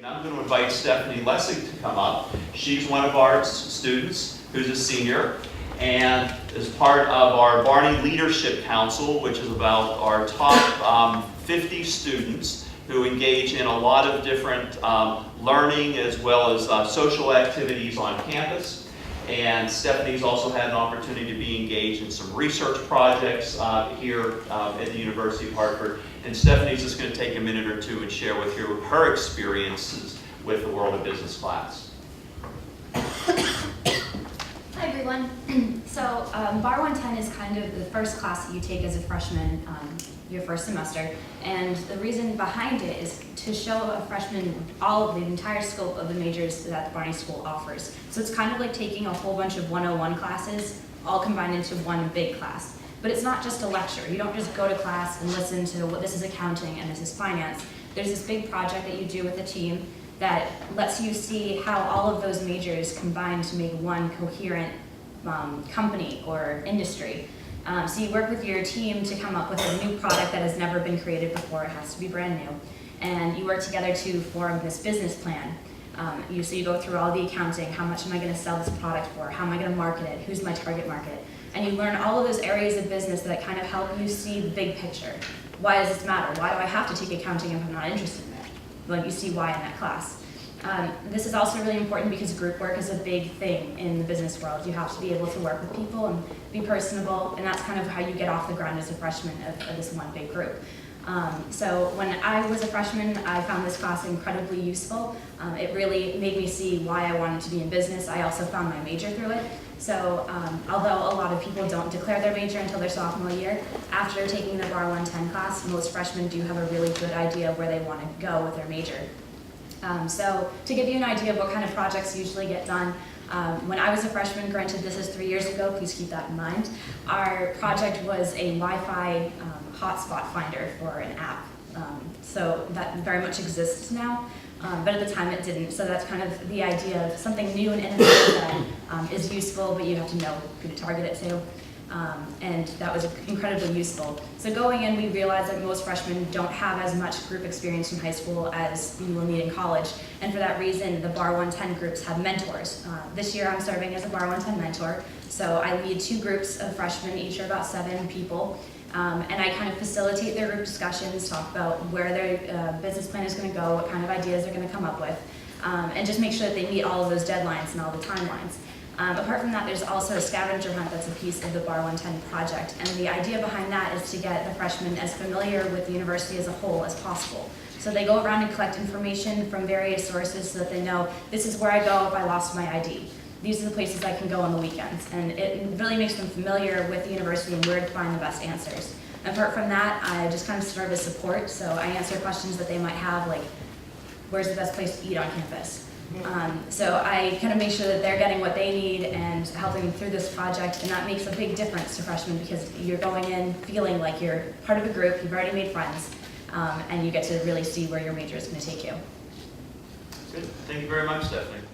And I'm going to invite Stephanie Lessig to come up. She's one of our students who's a senior, and is part of our Barney Leadership Council, which is about our top 50 students who engage in a lot of different learning as well as social activities on campus. And Stephanie's also had an opportunity to be engaged in some research projects here at the University of Hartford. And Stephanie's just going to take a minute or two and share with you her experiences with the World of Business class. Hi everyone. So Bar 110 is kind of the first class that you take as a freshman, your first semester. And the reason behind it is to show a freshman all of the entire scope of the majors that the Barney School offers. So it's kind of like taking a whole bunch of 101 classes all combined into one big class. But it's not just a lecture. You don't just go to class and listen to what this is accounting and this is finance. There's this big project that you do with a team that lets you see how all of those majors combine to make one coherent company or industry. So you work with your team to come up with a new product that has never been created before. It has to be brand new. And you work together to form this business plan. So you go through all the accounting. How much am I going to sell this product for? How am I going to market it? Who's my target market? And you learn all of those areas of business that kind of help you see the big picture. Why does this matter? Why do I have to take accounting if I'm not interested in it? Well, you see why in that class. This is also really important because group work is a big thing in the business world. You have to be able to work with people and be personable, and that's kind of how you get off the ground as a freshman of this one big group. So when I was a freshman, I found this class incredibly useful. It really made me see why I wanted to be in business. I also found my major through it. So although a lot of people don't declare their major until their sophomore year, after taking the Bar 110 class, most freshmen do have a really good idea of where they want to go with their major. So to give you an idea of what kind of projects usually get done, when I was a freshman, granted this is 3 years ago, please keep that in mind, our project was a Wi-Fi hotspot finder for an app. So that very much exists now, but at the time it didn't. So that's kind of the idea of something new and innovative that is useful, but you have to know who to target it to. And that was incredibly useful. So going in, we realized that most freshmen don't have as much group experience from high school as you will need in college. And for that reason, the Bar 110 groups have mentors. This year, I'm serving as a Bar 110 mentor. So I lead 2 groups of freshmen, each are about 7 people. And I kind of facilitate their group discussions, talk about where their business plan is going to go, what kind of ideas they're going to come up with, and just make sure that they meet all of those deadlines and all the timelines. Apart from that, there's also a scavenger hunt that's a piece of the Bar 110 project. And the idea behind that is to get the freshmen as familiar with the university as a whole as possible. So they go around and collect information from various sources so that they know this is where I go if I lost my ID. These are the places I can go on the weekends. And it really makes them familiar with the university and where to find the best answers. Apart from that, I just kind of serve as support. So I answer questions that they might have, like, where's the best place to eat on campus? So I kind of make sure that they're getting what they need and helping them through this project, and that makes a big difference to freshmen because you're going in feeling like you're part of a group, you've already made friends, and you get to really see where your major is going to take you. Good. Thank you very much, Stephanie.